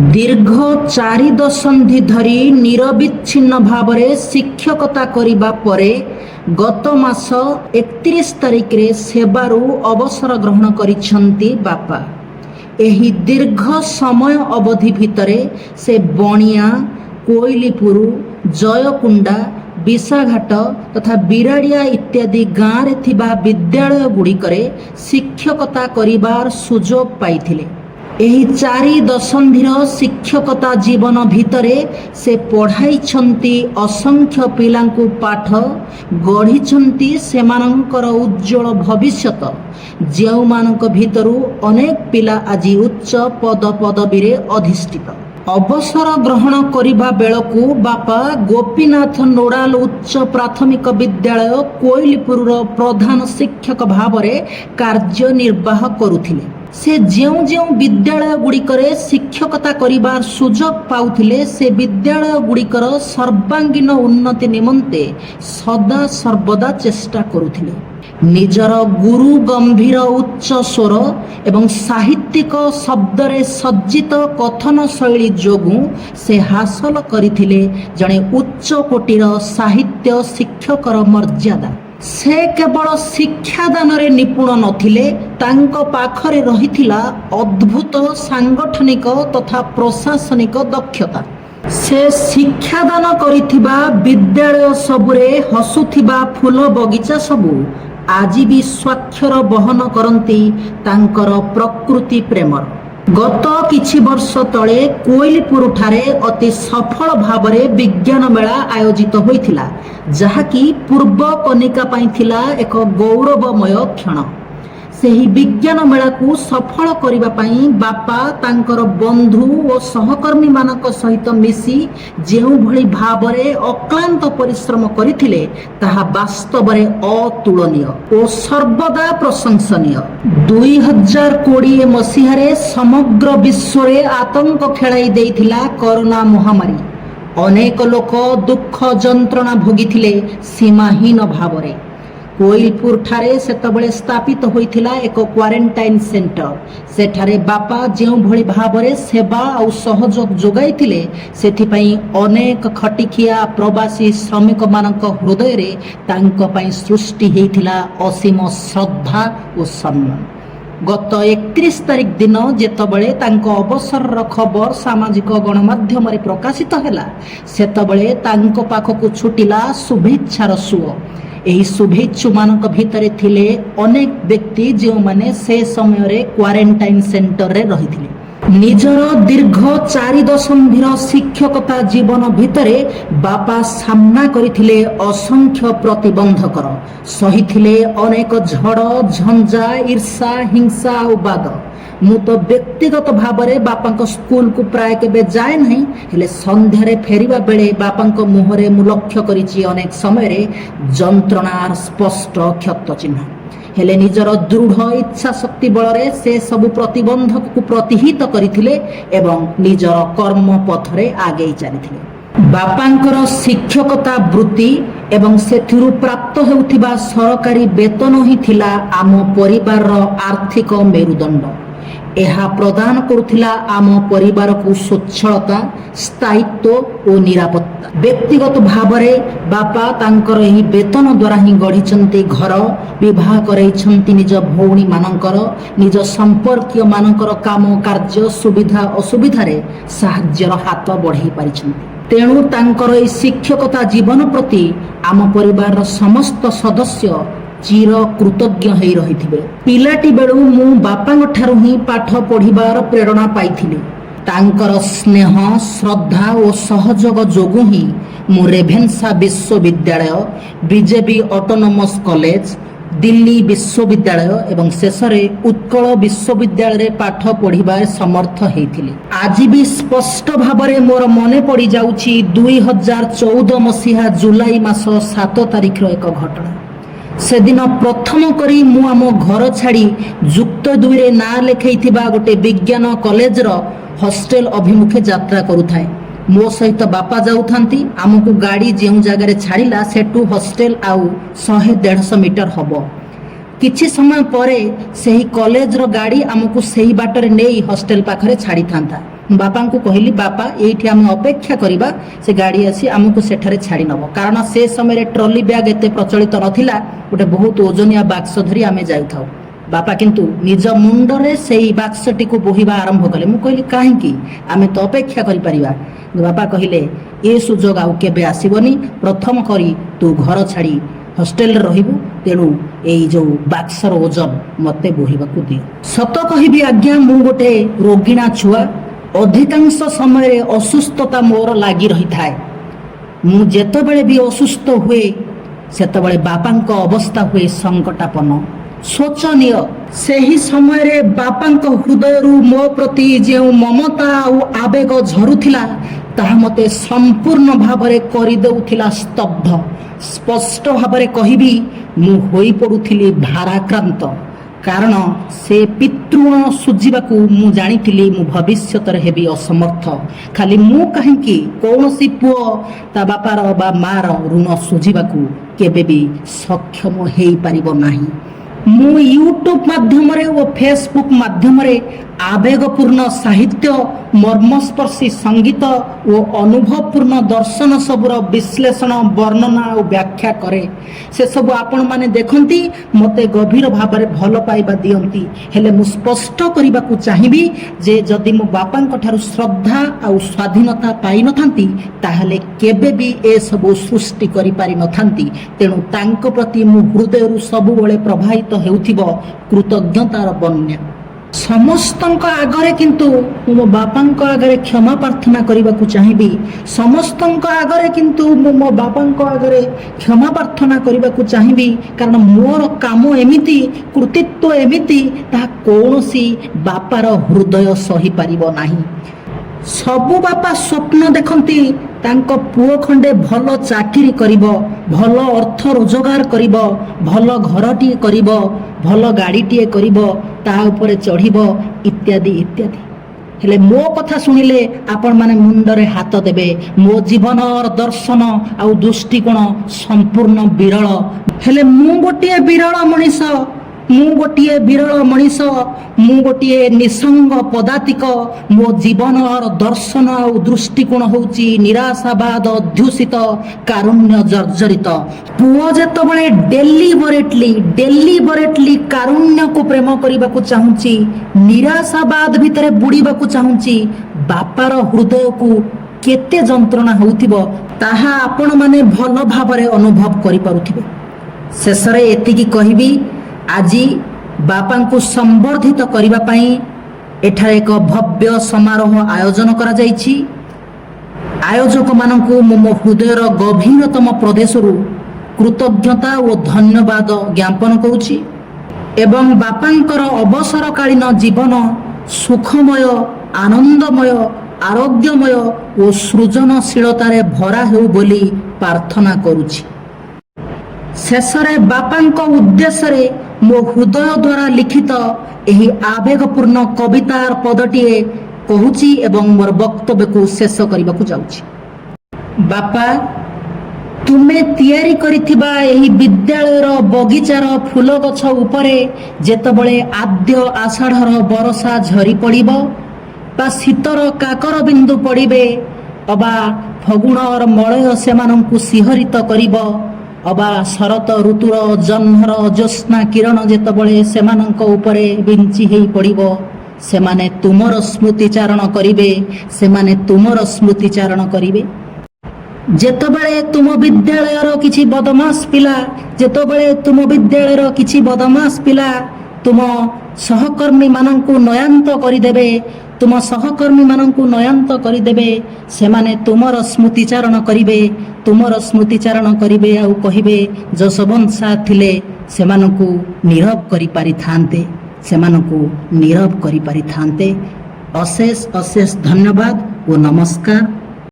दीर्घ 4 दशंधि धरी निरविच्छिन्न भावरे शिक्षकता करिबा परे गत मास 31 तारिख रे सेवारू अवसर ग्रहण करिछंती बापा। एही दीर्घ समय अवधि भितरे से बणिया, कोइलीपुर, जयकुंडा, विशाघाट तथा बिराड़िया इत्यादि गाँव रे थिबा विद्यालय गुड़िकरे शिक्षकता करिबार सुजोग पाइथिले। एही 4 दशंधिर शिक्षकता जीवन भितरे से पढ़ाई असंख्य पिलांकु पाठ गढ़ी सेमानंकर उज्जवल भविष्यत जेउमानंक भितरु अनेक पिला आज उच्च पद पदवी रे अधिष्ठित। अवसर ग्रहण करिबा बेलकु बापा गोपीनाथ नोडाल उच्च प्राथमिक विद्यालय कोइलीपुर प्रधान शिक्षक भावरे कार्य निर्वाह करुथिले। से जेउ जेउ विद्यालय गुड़िकरे शिक्षकता करिबार सुजोग पाउथिले से विद्यालय गुड़िकर सर्वांगीन उन्नति निमंते सदा सर्वदा चेष्टा करुथिले। निजर गुरु गंभीर उच्च स्वर एवं साहित्यिक शब्दरे सज्जित कथन शैली जोगु से हासिल करिथिले जणे उच्च कोटीर साहित्य शिक्षकर मर्यादा। से केवल शिक्षादान रे निपुण नथिले, तांको पाखरे रहिथिला अद्भुत सांगठनिक तथा प्रशासनिक दक्षता। से शिक्षादान करिथिबा विद्यालय सबुरे हसुथिबा फूल बगीचा सबु आज भी स्वाक्षर बहन करती तांकर प्रकृति प्रेमर। गत किछि वर्ष तले कोइलीपुर ठारे अति सफल भावरे विज्ञान मेला आयोजित होइथिला, जहाकी पूर्व कनिका पाई थिला एक गौरवमय क्षण। सेही विज्ञान मेला को सफल करिबा पाई बापा तांकर बंधु और सहकर्मी मानक सहित मिसी जेउ भली भावरे अक्लांत परिश्रम करिथिले ताहा वास्तव रे अतुलनीय और सर्वदा प्रशंसनीय। 2020 मसीहारे समग्र विश्व रे आतंक खेलाई देइथिला कोरोना महामारी। अनेक लोक दुख जंत्रणा भोगिथिले सीमाहीन भावरे। कोइलीपुर ठारे सेतबळे स्थापित होइथिला एक क्वारंटाइन सेंटर। सेठारे बापा जेउ भली भावरे सेवा और सहयोग जोगाइथिले सेथिपई अनेक खटिखिया प्रवासी श्रमिक मानक हृदय रे तांको पई सृष्टि हेइथिला असीम श्रद्धा और सम्मान। गत 31 तारिख दिन जेतबळे तांको अवसर खबर सामाजिक गणमाध्यम रे प्रकाशित हैला, सेतबळे तांको पाखकु छुटिला शुभेच्छार सुओ। एही शुभेच्छु मानक भितरे थिले अनेक व्यक्ति जो माने से समय रे क्वारंटाइन सेंटर रे रहिथिले। निजर दीर्घ 4 दशंधिर शिक्षकता जीवन भितरे बापा सामना करिथिले असंख्य प्रतिबंधकर, सहिथिले अनेक झड़ झंझा ईर्षा हिंसा और वाद। मु तो व्यक्तिगत भावरे बापा स्कूल को प्राय केबे जाए नहीं, हेले संध्यारे फेरिबा बेले बापा मुहरे मु लक्ष्य करिछि अनेक समय रे जंत्रणार स्पष्ट क्षत चिन्ह। हेले निजर दृढ़ इच्छा शक्ति बलरे से सबु प्रतिबंधक को प्रतिहित करिथिले एवं निजर कर्म पथरे आगे चलिथिले। बापांकर शिक्षकता वृत्ति एवं सेथिरु प्राप्त हेउथिबा सरकारी वेतन ही थिला आम परिवार आर्थिक मेरुदंड। एहा प्रदान करुथिला आम परिवार को स्वच्छलता, स्थायित्व और निरापत्ता। व्यक्तिगत भावरे बापा तांकर एही वेतन द्वारा ही गढ़िछंती घर, विवाह करैछंती निज भौणी मानकर, निज संपर्कीय मानकर काम कार्य सुविधा असुविधा रे साहाय्यर हाथ बढ़ाई पारिछंती। तेणु तांकर एही शिक्षकता जीवन प्रति आम परिवार समस्त सदस्य चिर कृतज्ञ हेई रहिथिबे। पिलाटी बेलू मु बापांग ठारू ही पाठ पढ़िबार प्रेरणा पाइथिली। तांकर स्नेह श्रद्धा और सहयोग जोगु ही मु रेभेन्सा विश्वविद्यालय, बीजेपी ऑटोनोमस कॉलेज, दिल्ली विश्वविद्यालय एवं शेषरे उत्कल विश्वविद्यालय रे पाठ पढ़िबार समर्थ हेइथिली। आज भी स्पष्ट भावरे मोर मने पड़ी जाउछि 2014 मसीहा जुलाई मास 7 तारिख रो एक घटना। से दिन प्रथम करी मु आम घर छाड़ी जुक्त 2 रे ना लेखैथिबा गोटे विज्ञान कॉलेज रो हॉस्टेल अभिमुखे यात्रा करुथाए। मो सहित बापा जाउथांती। आमको गाड़ी जेउ जगह छाड़िला सेटू हॉस्टेल आउ 100-150 मीटर हबो। किछि समय परे सेही कॉलेज रो गाड़ी आमको सेही बाटरे नेई हॉस्टेल पाखरे छाड़ी थांता। ବାପାଙ୍କୁ କହିଲି ବାପା ଏଇଠି ଆମେ ଅପେକ୍ଷା କରିବା, ସେ ଗାଡ଼ି ଆସି ଆମକୁ ସେଠାରେ ଛାଡ଼ି ନେବ। କାରଣ ସେ ସମୟରେ ଟ୍ରଲି ବ୍ୟାଗ୍ ଏତେ ପ୍ରଚଳିତ ନଥିଲା, ଗୋଟେ ବହୁତ ଓଜନିଆ ବାକ୍ସ ଧରି ଆମେ ଯାଉଥାଉ। ବାପା କିନ୍ତୁ ନିଜ ମୁଣ୍ଡରେ ସେଇ ବାକ୍ସଟିକୁ ବୋହିବା ଆରମ୍ଭ କଲେ। ମୁଁ କହିଲି କାହିଁକି, ଆମେ ତ ଅପେକ୍ଷା କରିପାରିବା। ବାପା କହିଲେ ଏ ସୁଯୋଗ ଆଉ କେବେ ଆସିବନି, ପ୍ରଥମ କରି ତୁ ଘର ଛାଡ଼ି ହଷ୍ଟେଲରେ ରହିବୁ, ତେଣୁ ଏଇ ଯେଉଁ ବାକ୍ସର ଓଜନ ମୋତେ ବୋହିବାକୁ ଦିଅ। ସତ କହିବି ଆଜ୍ଞା, ମୁଁ ଗୋଟେ ରୋଗିଣା ଛୁଆ। ଅଧିକାଂଶ ସମୟରେ ଅସୁସ୍ଥତା ମୋର ଲାଗି ରହିଥାଏ। ମୁଁ ଯେତେବେଳେ ବି ଅସୁସ୍ଥ ହୁଏ ସେତେବେଳେ ବାପାଙ୍କ ଅବସ୍ଥା ହୁଏ ସଙ୍କଟାପନ୍ନ, ଶୋଚନୀୟ। ସେହି ସମୟରେ ବାପାଙ୍କ ହୃଦୟରୁ ମୋ ପ୍ରତି ଯେଉଁ ମମତା ଆଉ ଆବେଗ ଝରୁଥିଲା ତାହା ମୋତେ ସମ୍ପୂର୍ଣ୍ଣ ଭାବରେ କରିଦେଉଥିଲା ସ୍ତବ୍ଧ। ସ୍ପଷ୍ଟ ଭାବରେ କହିବି, ମୁଁ ହୋଇପଡ଼ୁଥିଲି ଭାରାକ୍ରାନ୍ତ। କାରଣ ସେ ପିତୃଣ ସୁଝିବାକୁ ମୁଁ ଜାଣିଥିଲି ମୁଁ ଭବିଷ୍ୟତରେ ହେବି ଅସମର୍ଥ। ଖାଲି ମୁଁ କାହିଁକି, କୌଣସି ପୁଅ ତା ବାପାର ବା ମାର ଋଣ ସୁଝିବାକୁ କେବେ ବି ସକ୍ଷମ ହେଇପାରିବ ନାହିଁ। ମୁଁ ୟୁଟ୍ୟୁବ ମାଧ୍ୟମରେ ଓ ଫେସବୁକ୍ ମାଧ୍ୟମରେ ଆବେଗପୂର୍ଣ୍ଣ ସାହିତ୍ୟ, ମର୍ମସ୍ପର୍ଶୀ ସଙ୍ଗୀତ ଓ ଅନୁଭବପୂର୍ଣ୍ଣ ଦର୍ଶନ ସବୁର ବିଶ୍ଳେଷଣ, ବର୍ଣ୍ଣନା ଓ ବ୍ୟାଖ୍ୟା କରେ। ସେସବୁ ଆପଣମାନେ ଦେଖନ୍ତି, ମୋତେ ଗଭୀର ଭାବରେ ଭଲ ପାଇବା ଦିଅନ୍ତି। ହେଲେ ମୁଁ ସ୍ପଷ୍ଟ କରିବାକୁ ଚାହିଁବି ଯେ ଯଦି ମୋ ବାପାଙ୍କ ଠାରୁ ଶ୍ରଦ୍ଧା ଆଉ ସ୍ୱାଧୀନତା ପାଇନଥାନ୍ତି ତାହେଲେ କେବେ ବି ଏସବୁ ସୃଷ୍ଟି କରିପାରିନଥାନ୍ତି। ତେଣୁ ତାଙ୍କ ପ୍ରତି ମୋ ହୃଦୟରୁ ସବୁବେଳେ ପ୍ରବାହିତ ହେଉଥିବ କୃତଜ୍ଞତାର ବନ୍ୟା। ସମସ୍ତଙ୍କ ଆଗରେ କିନ୍ତୁ ମୁଁ ମୋ ବାପାଙ୍କ ଆଗରେ କ୍ଷମା ପ୍ରାର୍ଥନା କରିବାକୁ ଚାହିଁବି। ସମସ୍ତଙ୍କ ଆଗରେ କିନ୍ତୁ ମୁଁ ମୋ ବାପାଙ୍କ ଆଗରେ କ୍ଷମା ପ୍ରାର୍ଥନା କରିବାକୁ ଚାହିଁବି। କାରଣ ମୋର କାମ ଏମିତି, କୃତିତ୍ୱ ଏମିତି, ତାହା କୌଣସି ବାପାର ହୃଦୟ ସହିପାରିବ ନାହିଁ। ସବୁ ବାପା ସ୍ୱପ୍ନ ଦେଖନ୍ତି ତାଙ୍କ ପୁଅ ଖଣ୍ଡେ ଭଲ ଚାକିରି କରିବ, ଭଲ ଅର୍ଥ ରୋଜଗାର କରିବ, ଭଲ ଘରଟିଏ କରିବ, ଭଲ ଗାଡ଼ିଟିଏ କରିବ, ତା ଉପରେ ଚଢ଼ିବ, ଇତ୍ୟାଦି ଇତ୍ୟାଦି। ହେଲେ ମୋ କଥା ଶୁଣିଲେ ଆପଣମାନେ ମୁଣ୍ଡରେ ହାତ ଦେବେ। ମୋ ଜୀବନର ଦର୍ଶନ ଆଉ ଦୃଷ୍ଟିକୋଣ ସମ୍ପୂର୍ଣ୍ଣ ବିରଳ। ହେଲେ ମୁଁ ଗୋଟିଏ ବିରଳ ମଣିଷ, ମୁଁ ଗୋଟିଏ ବିରଳ ମଣିଷ, ମୁଁ ଗୋଟିଏ ନିସଙ୍ଗ ପଦାତିକ। ମୋ ଜୀବନର ଦର୍ଶନ ଆଉ ଦୃଷ୍ଟିକୋଣ ହେଉଛି ନିରାଶାବାଦ ଅଧ୍ୟୁଷିତ, କାରୁଣ୍ୟ ଜର୍ଜରିତ। ପୁଅ ଯେତେବେଳେ ଡେଲିବରେଟଲି କାରୁଣ୍ୟକୁ ପ୍ରେମ କରିବାକୁ ଚାହୁଁଛି, ନିରାଶାବାଦ ଭିତରେ ବୁଡ଼ିବାକୁ ଚାହୁଁଛି, ବାପାର ହୃଦୟକୁ କେତେ ଯନ୍ତ୍ରଣା ହେଉଥିବ ତାହା ଆପଣମାନେ ଭଲ ଭାବରେ ଅନୁଭବ କରିପାରୁଥିବେ। ଶେଷରେ ଏତିକି କହିବି, ଆଜି ବାପାଙ୍କୁ ସମ୍ବର୍ଦ୍ଧିତ କରିବା ପାଇଁ ଏଠାରେ ଏକ ଭବ୍ୟ ସମାରୋହ ଆୟୋଜନ କରାଯାଇଛି। ଆୟୋଜକମାନଙ୍କୁ ମୁଁ ମୋ ହୃଦୟର ଗଭୀରତମ ପ୍ରଦେଶରୁ କୃତଜ୍ଞତା ଓ ଧନ୍ୟବାଦ ଜ୍ଞାପନ କରୁଛି ଏବଂ ବାପାଙ୍କର ଅବସରକାଳୀନ ଜୀବନ ସୁଖମୟ, ଆନନ୍ଦମୟ, ଆରୋଗ୍ୟମୟ ଓ ସୃଜନଶୀଳତାରେ ଭରା ହେଉ ବୋଲି ପ୍ରାର୍ଥନା କରୁଛି। ଶେଷରେ ବାପାଙ୍କ ଉଦ୍ଦେଶ୍ୟରେ ମୋ ହୃଦୟ ଦ୍ୱାରା ଲିଖିତ ଏହି ଆବେଗପୂର୍ଣ୍ଣ କବିତାର ପଦଟିଏ କହୁଛି ଏବଂ ମୋର ବକ୍ତବ୍ୟକୁ ଶେଷ କରିବାକୁ ଯାଉଛି। ବାପା, ତୁମେ ତିଆରି କରିଥିବା ଏହି ବିଦ୍ୟାଳୟର ବଗିଚାର ଫୁଲ ଗଛ ଉପରେ ଯେତେବେଳେ ଆଦ୍ୟ ଆଷାଢ଼ର ବରଷା ଝରି ପଡ଼ିବ ବା ଶୀତର କାକର ବିନ୍ଦୁ ପଡ଼ିବେ ଅବା ଫଗୁଣର ମଳୟ ସେମାନଙ୍କୁ ଶିହରିତ କରିବ ଅବା ଶରତ ଋତୁର ଜହ୍ନର ଜ୍ୟୋତ୍ସ୍ନା କିରଣ ଯେତେବେଳେ ସେମାନଙ୍କ ଉପରେ ବିଞ୍ଚି ହେଇ ପଡ଼ିବ, ସେମାନେ ତୁମର ସ୍ମୃତିଚାରଣ କରିବେ, ସେମାନେ ତୁମର ସ୍ମୃତିଚାରଣ କରିବେ। ଯେତେବେଳେ ତୁମ ବିଦ୍ୟାଳୟର କିଛି ବଦମାସ ପିଲା ତୁମ ସହକର୍ମୀମାନଙ୍କୁ ନୟାନ୍ତ କରିଦେବେ, ସେମାନେ ତୁମର ସ୍ମୃତିଚାରଣ କରିବେ ଆଉ କହିବେ ଯଶୋବନ୍ତ ସାର୍ ଥିଲେ ସେମାନଙ୍କୁ ନୀରବ କରିପାରିଥାନ୍ତେ। ଅଶେଷ ଅଶେଷ ଧନ୍ୟବାଦ ଓ ନମସ୍କାର।